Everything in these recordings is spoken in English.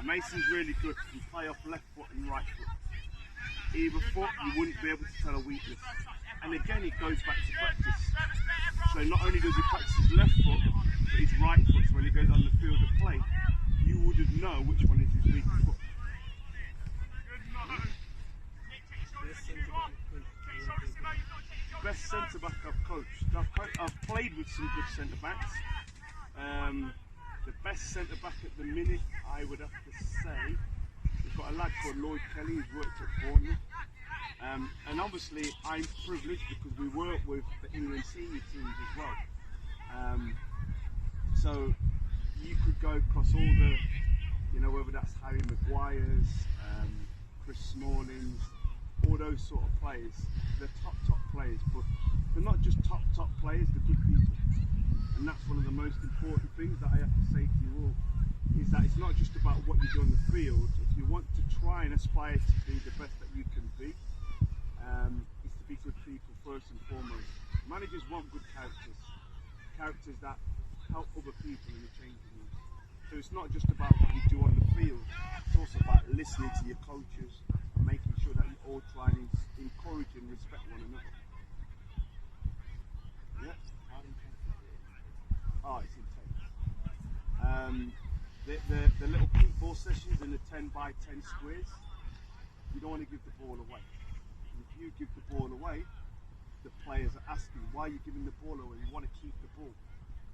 Mason's really good. He can play off left foot and right foot. Either foot, you wouldn't be able to tell a weakness. And again, it goes back to practice. So not only does he practice his left foot, but his right foot. So when he goes on the field of play, you wouldn't know which one is his weak foot. Best centre back I've coached. I've played with some good centre backs. The best centre back at the minute, I would have to say, we've got a lad called Lloyd Kelly who's worked at Bournemouth. And obviously I'm privileged because we work with the England senior teams as well. So you could go across all the, you know, whether that's Harry Maguire's, Chris Smalling's, all those sort of players. They're top players, but they're not just top players, they're good people. And that's one of the most important things that I have to say to you all, is that it's not just about what you do on the field. If you want to try and aspire to be the best that you can be, is to be good people first and foremost. Managers want good characters that help other people in the changing room. So it's not just about what you do on the field, it's also about listening to your coaches and making sure that you all try and encourage and respect one another. Yeah. Oh, it's intense. The little kickball sessions in the 10x10 squares, you don't want to give the ball away. If you give the ball away, the players are asking, why are you giving the ball away? You want to keep the ball.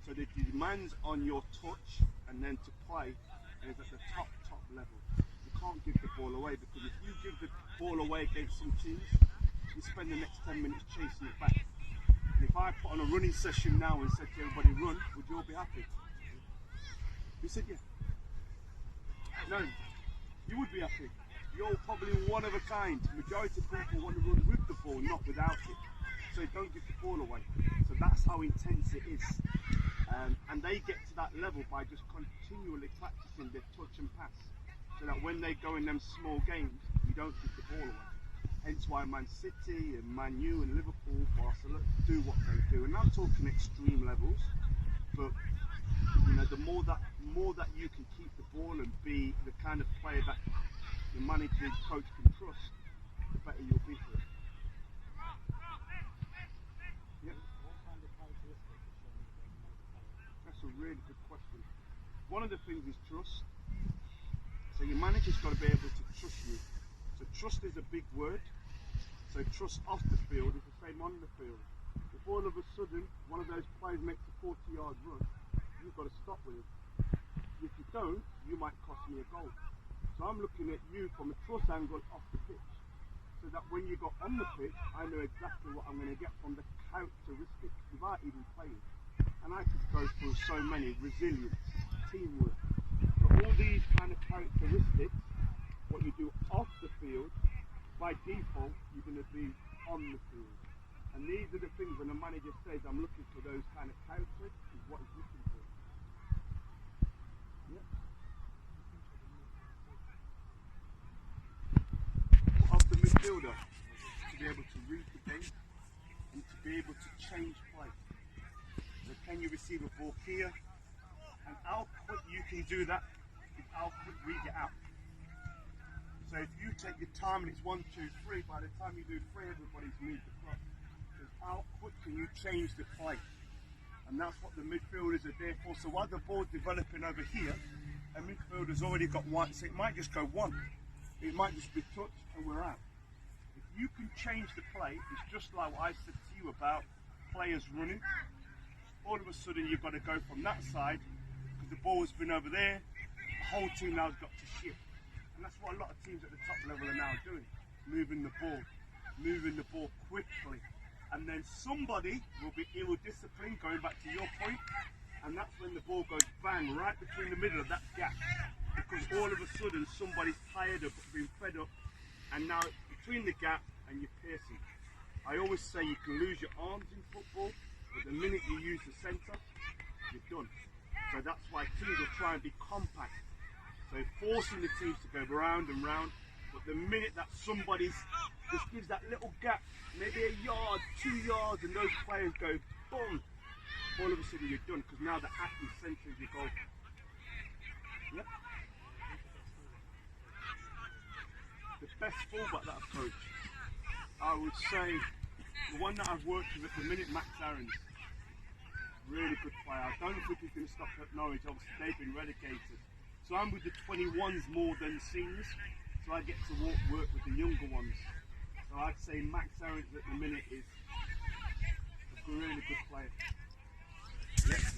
So the demands on your touch and then to play is at the top level. You can't give the ball away, because if you give the ball away against some teams, you spend the next 10 minutes chasing it back. And if I put on a running session now and said to everybody run, would you all be happy? You said yeah. No, you would be happy. You're probably one of a kind. Majority of people want to run with the ball, not without it. So don't give the ball away. So that's how intense it is. And they get to that level by just continually practicing their touch and pass. So that when they go in them small games, you don't give the ball away. Hence why Man City and Man U and Liverpool, Barcelona do what they do. And I'm talking extreme levels, but you know, the more that you can keep the ball and be the kind of player that the manager and coach can trust, the better you'll be for it. Yeah. That's a really good question. One of the things is trust. So your manager's got to be able to trust you. So trust is a big word. So trust off the field is the same on the field. If all of a sudden one of those players makes a 40-yard run, you've got to stop with it. If you don't, you might cost me a goal. So I'm looking at you from a trust angle off the pitch, so that when you go on the pitch, I know exactly what I'm going to get from the characteristics without even playing. And I could go through so many: resilience, teamwork. But all these kind of characteristics, what you do off the field, by default, you're going to be on the field. And these are the things when a manager says, I'm looking for those kind of characters, is what he's looking for. Yeah. Of the midfielder, to be able to read the game and to be able to change play. So can you receive a ball here? And how quick you can do that is how quick we get out. So if you take your time and it's 1, 2, 3, by the time you do 3, everybody's moved the clock. So how quick can you change the play? And that's what the midfielders are there for. So while the ball's developing over here, a midfielder's already got one, so it might just go one. It might just be touched and we're out. If you can change the play, it's just like what I said to you about players running. All of a sudden you've got to go from that side, because the ball's been over there, the whole team now has got to shift. And that's what a lot of teams at the top level are now doing, moving the ball quickly. And then somebody will be ill-disciplined, going back to your point, and that's when the ball goes bang right between the middle of that gap. Because all of a sudden somebody's tired of being fed up, and now it's between the gap and you're piercing. I always say you can lose your arms in football, but the minute you use the centre, you're done. So that's why teams will try and be compact. So forcing the teams to go round and round, but the minute that somebody's just gives that little gap, maybe a yard, 2 yards, and those players go boom, all of a sudden you're done, because now the active centre is your goal. Yep. I would say the one that I've worked with at the minute, Max Aaron's. Really good player. I don't think he's going to stop at Norwich. Obviously, they've been relegated. So I'm with the 21s more than seniors. So I get to work with the younger ones. So I'd say Max Aaron's at the minute is a really good player. Let's